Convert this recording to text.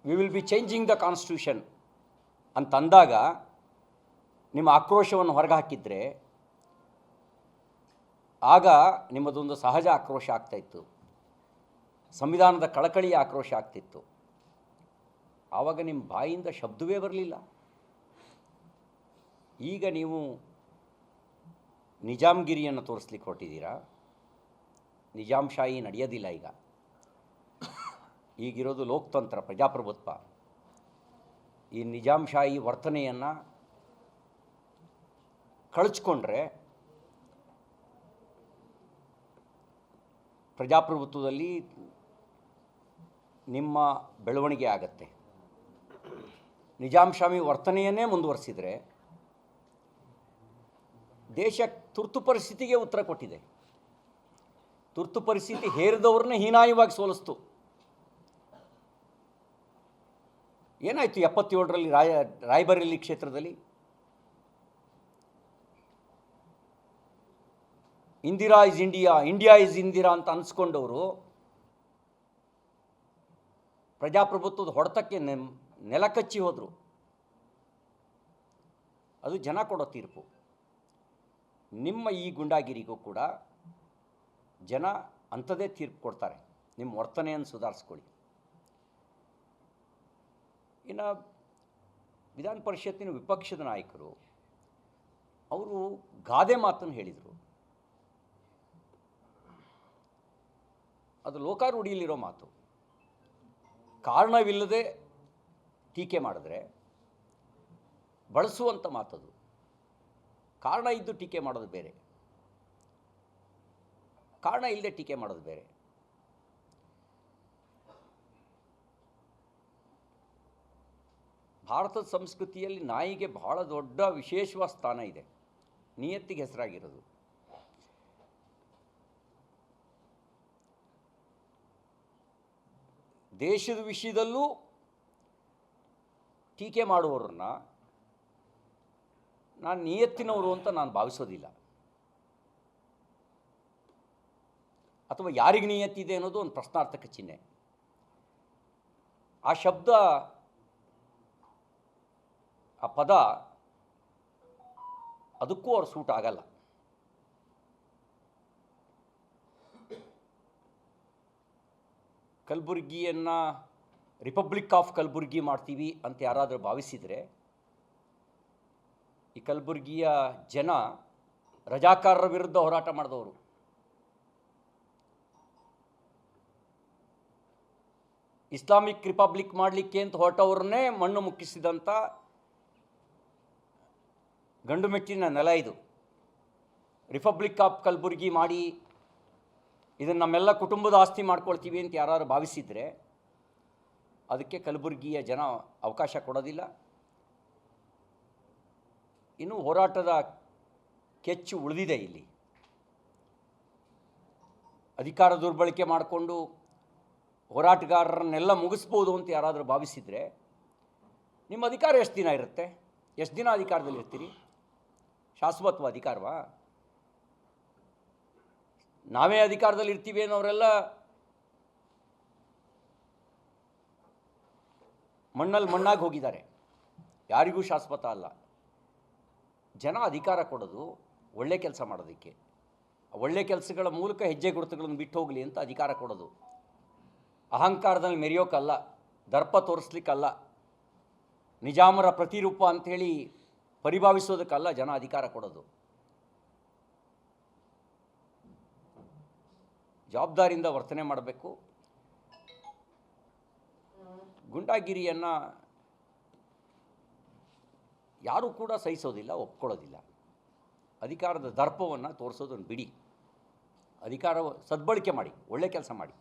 We will be changing the constitution ಅಂತಂದಾಗ ನಿಮ್ಮ ಆಕ್ರೋಶವನ್ನು ಹೊರಗೆ ಹಾಕಿದರೆ ಆಗ ನಿಮ್ಮದೊಂದು ಸಹಜ ಆಕ್ರೋಶ ಆಗ್ತಾಯಿತ್ತು, ಸಂವಿಧಾನದ ಕಳಕಳಿಯ ಆಕ್ರೋಶ ಆಗ್ತಿತ್ತು. ಆವಾಗ ನಿಮ್ಮ ಬಾಯಿಂದ ಶಬ್ದವೇ ಬರಲಿಲ್ಲ. ಈಗ ನೀವು ನಿಜಾಮ್ಗಿರಿಯನ್ನು ತೋರಿಸ್ಲಿಕ್ಕೆ ಹೊರಟಿದ್ದೀರಾ. ನಿಜಾಮ್ಶಾಹಿ ನಡೆಯೋದಿಲ್ಲ. ಈಗಿರೋದು ಲೋಕತಂತ್ರ, ಪ್ರಜಾಪ್ರಭುತ್ವ. ಈ ನಿಜಾಮ್ಶಾಹಿ ವರ್ತನೆಯನ್ನು ಕಳಚ್ಕೊಂಡ್ರೆ ಪ್ರಜಾಪ್ರಭುತ್ವದಲ್ಲಿ ನಿಮ್ಮ ಬೆಳವಣಿಗೆ ಆಗತ್ತೆ. ನಿಜಾಮ್ಶಾಹಿ ವರ್ತನೆಯನ್ನೇ ಮುಂದುವರಿಸಿದರೆ ದೇಶ ತುರ್ತು ಪರಿಸ್ಥಿತಿಗೆ ಉತ್ತರ ಕೊಟ್ಟಿದೆ. ತುರ್ತು ಪರಿಸ್ಥಿತಿ ಹೇರಿದವ್ರನ್ನೇ ಹೀನಾಯವಾಗಿ ಸೋಲಿಸ್ತು. ಏನಾಯಿತು 77ರಲ್ಲಿ ರಾಯ್ಬರೇಲಿ ಕ್ಷೇತ್ರದಲ್ಲಿ? Indira is India, India is Indira ಅಂತ ಅನಿಸ್ಕೊಂಡವರು ಪ್ರಜಾಪ್ರಭುತ್ವದ ಹೊಡೆತಕ್ಕೆ ನೆಲಕಚ್ಚಿ ಹೋದರು. ಅದು ಜನ ಕೊಡೋ ತೀರ್ಪು. ನಿಮ್ಮ ಈ ಗುಂಡಾಗಿರಿಗೂ ಕೂಡ ಜನ ಅಂಥದ್ದೇ ತೀರ್ಪು ಕೊಡ್ತಾರೆ. ನಿಮ್ಮ ವರ್ತನೆಯನ್ನು ಸುಧಾರಿಸ್ಕೊಳ್ಳಿ. ಇನ್ನು ವಿಧಾನ ಪರಿಷತ್ತಿನ ವಿಪಕ್ಷದ ನಾಯಕರು ಅವರು ಗಾದೆ ಮಾತನ್ನು ಹೇಳಿದರು. ಅದು ಲೋಕಾರೂಢಿಯಲ್ಲಿರೋ ಮಾತು. ಕಾರಣವಿಲ್ಲದೆ ಟೀಕೆ ಮಾಡಿದ್ರೆ ಬಳಸುವಂಥ ಮಾತದು. ಕಾರಣ ಇದ್ದು ಟೀಕೆ ಮಾಡೋದು ಬೇರೆ, ಕಾರಣ ಇಲ್ಲದೆ ಟೀಕೆ ಮಾಡೋದು ಬೇರೆ. ಭಾರತದ ಸಂಸ್ಕೃತಿಯಲ್ಲಿ ನಾಯಿಗೆ ಬಹಳ ದೊಡ್ಡ ವಿಶೇಷವಾದ ಸ್ಥಾನ ಇದೆ. ನಿಯತ್ತಿಗೆ ಹೆಸರಾಗಿರೋದು. ದೇಶದ ವಿಷಯದಲ್ಲೂ ಟೀಕೆ ಮಾಡುವವ್ರನ್ನ ನಾನು ನಿಯತ್ತಿನವರು ಅಂತ ನಾನು ಭಾವಿಸೋದಿಲ್ಲ. ಅಥವಾ ಯಾರಿಗೆ ನಿಯತ್ತಿದೆ ಅನ್ನೋದು ಒಂದು ಪ್ರಶ್ನಾರ್ಥಕ ಚಿಹ್ನೆ. ಆ ಶಬ್ದ, ಆ ಪದ ಅದಕ್ಕೂ ಅವ್ರು ಸೂಟ್ ಆಗಲ್ಲ. ಕಲಬುರ್ಗಿಯನ್ನು ರಿಪಬ್ಲಿಕ್ ಆಫ್ ಕಲಬುರ್ಗಿ ಮಾಡ್ತೀವಿ ಅಂತ ಯಾರಾದರೂ ಭಾವಿಸಿದರೆ, ಈ ಕಲಬುರ್ಗಿಯ ಜನ ರಜಾಕಾರರ ವಿರುದ್ಧ ಹೋರಾಟ ಮಾಡಿದವರು. ಇಸ್ಲಾಮಿಕ್ ರಿಪಬ್ಲಿಕ್ ಮಾಡಲಿಕ್ಕೆ ಅಂತ ಹೊರಟವ್ರನ್ನೇ ಮಣ್ಣು ಮುಕ್ಕಿಸಿದಂಥ ಗಂಡು ಮೆಚ್ಚಿನ ನೆಲ ಇದು. ರಿಪಬ್ಲಿಕ್ ಆಫ್ ಕಲಬುರ್ಗಿ ಮಾಡಿ ಇದನ್ನು ನಮ್ಮೆಲ್ಲ ಕುಟುಂಬದ ಆಸ್ತಿ ಮಾಡ್ಕೊಳ್ತೀವಿ ಅಂತ ಯಾರು ಭಾವಿಸಿದರೆ ಅದಕ್ಕೆ ಕಲಬುರ್ಗಿಯ ಜನ ಅವಕಾಶ ಕೊಡೋದಿಲ್ಲ. ಇನ್ನೂ ಹೋರಾಟದ ಕೆಚ್ಚು ಉಳಿದಿದೆ ಇಲ್ಲಿ. ಅಧಿಕಾರ ದುರ್ಬಳಕೆ ಮಾಡಿಕೊಂಡು ಹೋರಾಟಗಾರರನ್ನೆಲ್ಲ ಮುಗಿಸ್ಬೋದು ಅಂತ ಯಾರಾದರೂ ಭಾವಿಸಿದರೆ ನಿಮ್ಮ ಅಧಿಕಾರ ಎಷ್ಟು ದಿನ ಇರುತ್ತೆ? ಎಷ್ಟು ದಿನ ಅಧಿಕಾರದಲ್ಲಿ ಇರ್ತೀರಿ? ಶಾಶ್ವತವ ಅಧಿಕಾರವಾ? ನಾವೇ ಅಧಿಕಾರದಲ್ಲಿ ಇರ್ತೀವಿ ಅನ್ನೋರೆಲ್ಲ ಮಣ್ಣಲ್ಲಿ ಮಣ್ಣಾಗಿ ಹೋಗಿದ್ದಾರೆ. ಯಾರಿಗೂ ಶಾಶ್ವತ ಅಲ್ಲ. ಜನ ಅಧಿಕಾರ ಕೊಡೋದು ಒಳ್ಳೆ ಕೆಲಸ ಮಾಡೋದಕ್ಕೆ, ಒಳ್ಳೆ ಕೆಲಸಗಳ ಮೂಲಕ ಹೆಜ್ಜೆ ಗುರುತುಗಳನ್ನು ಬಿಟ್ಟು ಹೋಗಲಿ ಅಂತ ಅಧಿಕಾರ ಕೊಡೋದು. ಅಹಂಕಾರದಲ್ಲಿ ಮೆರೆಯೋಕ್ಕಲ್ಲ, ದರ್ಪ ತೋರಿಸ್ಲಿಕ್ಕಲ್ಲ, ನಿಜಾಮರ ಪ್ರತಿರೂಪ ಅಂಥೇಳಿ ಪರಿಭಾವಿಸೋದಕ್ಕಲ್ಲ ಜನ ಅಧಿಕಾರ ಕೊಡೋದು. ಜವಾಬ್ದಾರಿಯಿಂದ ವರ್ತನೆ ಮಾಡಬೇಕು. ಗುಂಡಾಗಿರಿಯನ್ನು ಯಾರೂ ಕೂಡ ಸಹಿಸೋದಿಲ್ಲ, ಒಪ್ಕೊಳ್ಳೋದಿಲ್ಲ. ಅಧಿಕಾರದ ದರ್ಪವನ್ನು ತೋರಿಸೋದನ್ನು ಬಿಡಿ. ಅಧಿಕಾರ ಸದ್ಬಳಕೆ ಮಾಡಿ, ಒಳ್ಳೆ ಕೆಲಸ ಮಾಡಿ.